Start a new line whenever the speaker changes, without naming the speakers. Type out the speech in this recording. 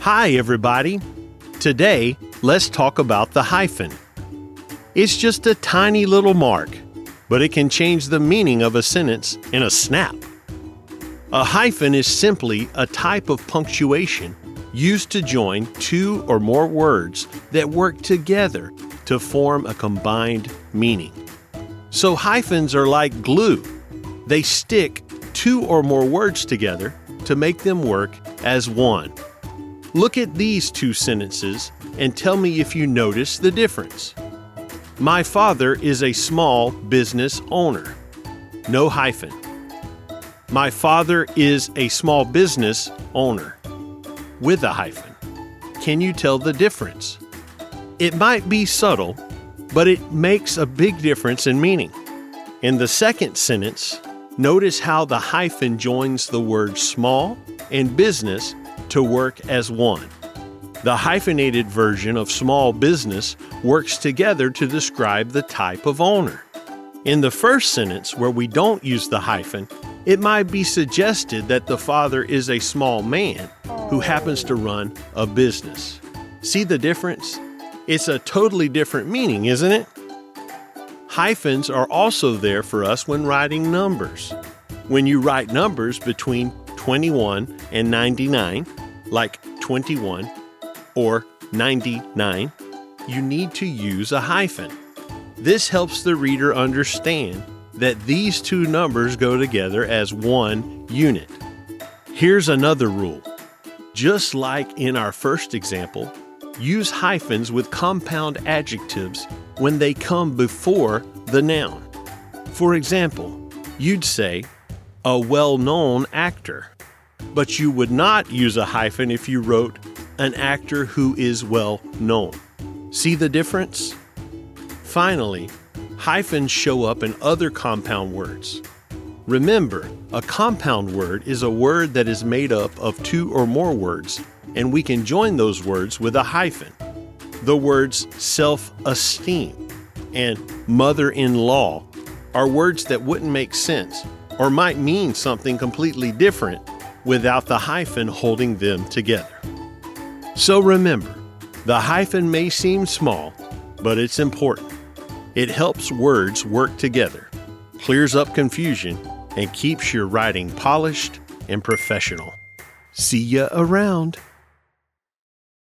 Hi, everybody. Today, let's talk about the hyphen. It's just a tiny little mark, but it can change the meaning of a sentence in a snap. A hyphen is simply a type of punctuation used to join two or more words that work together to form a combined meaning. So hyphens are like glue. They stick two or more words together to make them work as one. Look at these two sentences and tell me if you notice the difference. My father is a small business owner. No hyphen. My father is a small business owner. With a hyphen. Can you tell the difference? It might be subtle, but it makes a big difference in meaning. In the second sentence, notice how the hyphen joins the words small and business to work as one. The hyphenated version of small business works together to describe the type of owner. In the first sentence, where we don't use the hyphen, it might be suggested that the father is a small man who happens to run a business. See the difference? It's a totally different meaning, isn't it? Hyphens are also there for us when writing numbers. When you write numbers between 21 and 99, like 21 or 99, you need to use a hyphen. This helps the reader understand that these two numbers go together as one unit. Here's another rule. Just like in our first example, use hyphens with compound adjectives when they come before the noun. For example, you'd say, a well-known actor, but you would not use a hyphen if you wrote, an actor who is well-known. See the difference? Finally, hyphens show up in other compound words. Remember, a compound word is a word that is made up of two or more words, and we can join those words with a hyphen. The words self-esteem and mother-in-law are words that wouldn't make sense or might mean something completely different without the hyphen holding them together. So remember, the hyphen may seem small, but it's important. It helps words work together, clears up confusion, and keeps your writing polished and professional. See ya around.